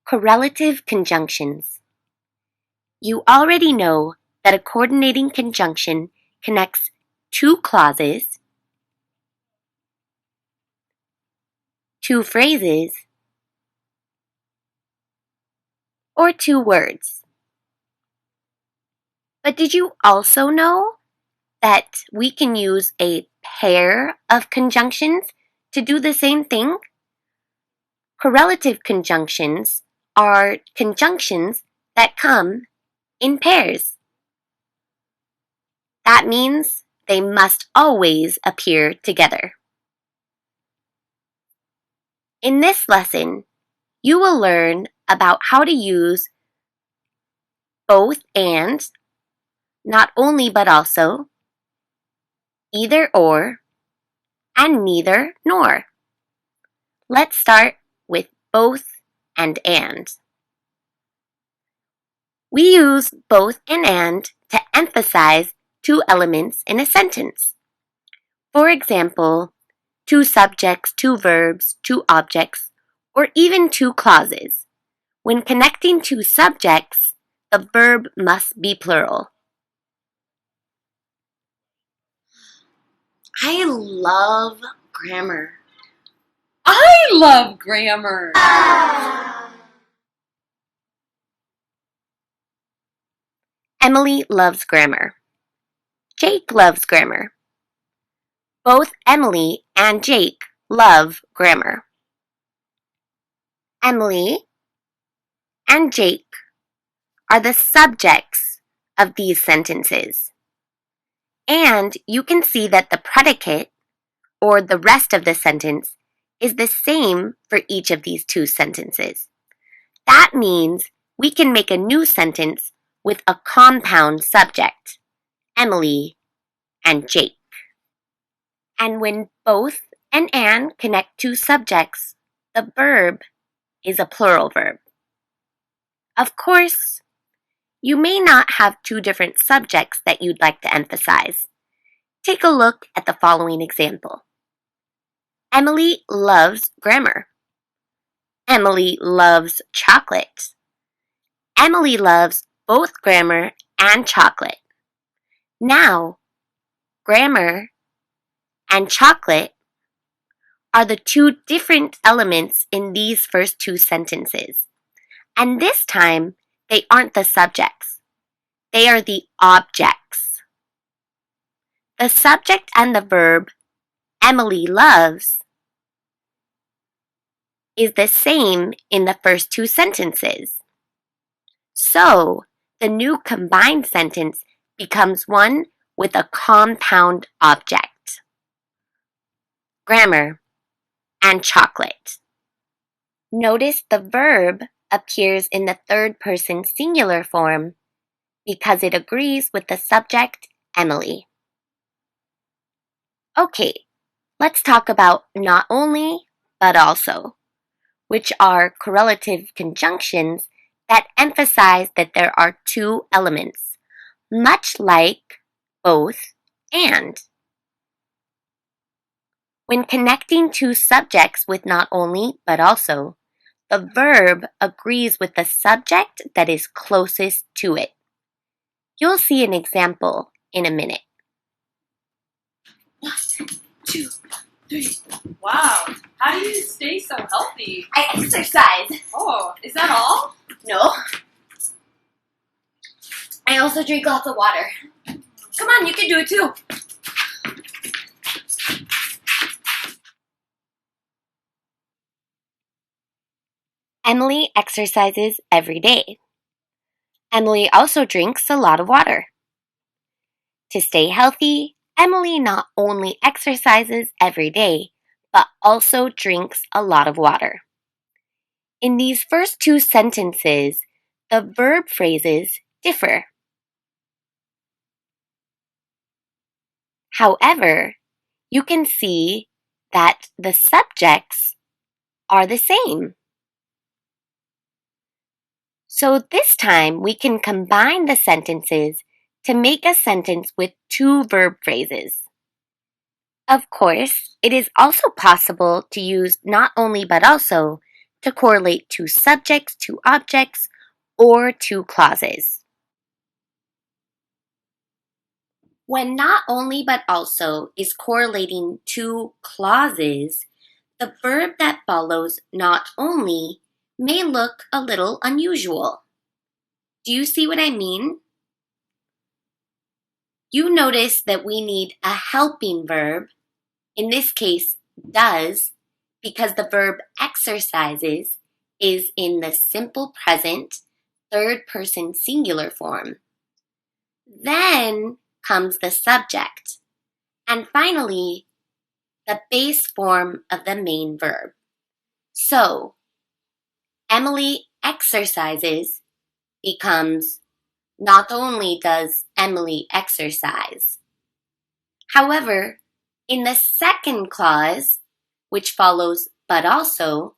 Correlative conjunctions. You already know that a coordinating conjunction connects two clauses, two phrases, or two words. But did you also know that we can use a pair of conjunctions to do the same thing? Correlative conjunctions are conjunctions that come in pairs. That means they must always appear together. In this lesson, you will learn about how to use both and, not only but also, either or, and neither nor. Let's start with both and. We use both and to emphasize two elements in a sentence. For example, two subjects, two verbs, two objects, or even two clauses. When connecting two subjects, the verb must be plural. I love grammar. I love grammar. Emily loves grammar. Jake loves grammar. Both Emily and Jake love grammar. Emily and Jake are the subjects of these sentences. And you can see that the predicate, or the rest of the sentence, is the same for each of these two sentences. That means we can make a new sentence with a compound subject, Emily and Jake. And when both and connect two subjects, the verb is a plural verb. Of course, you may not have two different subjects that you'd like to emphasize. Take a look at the following example. Emily loves grammar. Emily loves chocolate. Emily loves both grammar and chocolate. Now, grammar and chocolate are the two different elements in these first two sentences. And this time, they aren't the subjects. They are the objects. The subject and the verb, Emily loves, is the same in the first two sentences. So, the new combined sentence becomes one with a compound object. Grammar and chocolate. Notice the verb appears in the third person singular form because it agrees with the subject, Emily. Okay, let's talk about not only, but also, which are correlative conjunctions that emphasize that there are two elements, much like both and. When connecting two subjects with not only, but also, the verb agrees with the subject that is closest to it. You'll see an example in a minute. 1, 2, 3. Wow, how do you stay so healthy? I exercise. Oh, is that all? No. I also drink lots of water. Come on, you can do it too. Emily exercises every day. Emily also drinks a lot of water. To stay healthy, Emily not only exercises every day, but also drinks a lot of water. In these first two sentences, the verb phrases differ. However, you can see that the subjects are the same. So this time we can combine the sentences to make a sentence with two verb phrases. Of course, it is also possible to use not only but also to correlate two subjects, two objects, or two clauses. When not only but also is correlating two clauses, the verb that follows not only may look a little unusual. Do you see what I mean? You notice that we need a helping verb, in this case, does, because the verb exercises is in the simple present, third person singular form. Then comes the subject, and finally, the base form of the main verb. So, Emily exercises becomes not only does Emily exercise. However, in the second clause, which follows but also,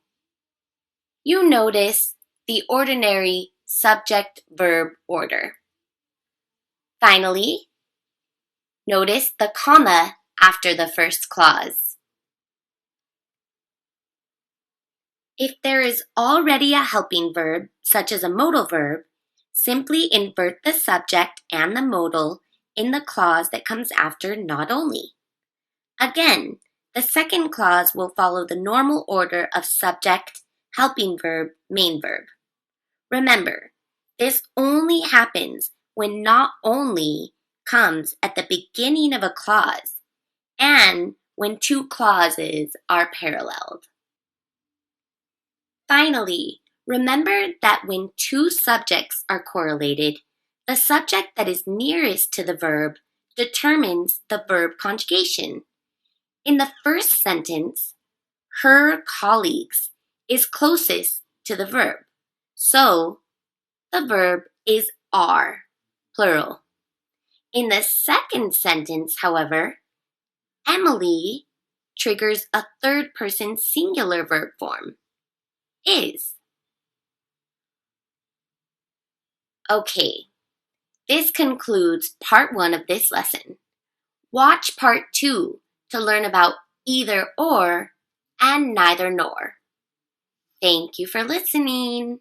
you notice the ordinary subject-verb order. Finally, notice the comma after the first clause. If there is already a helping verb, such as a modal verb, simply invert the subject and the modal in the clause that comes after not only. Again, the second clause will follow the normal order of subject, helping verb, main verb. Remember, this only happens when not only comes at the beginning of a clause and when two clauses are paralleled. Finally, remember that when two subjects are correlated, the subject that is nearest to the verb determines the verb conjugation. In the first sentence, her colleagues is closest to the verb, so the verb is are, plural. In the second sentence, however, Emily triggers a third person singular verb form, is. Okay, this concludes part 1 of this lesson. Watch part 2 to learn about either or and neither nor. Thank you for listening.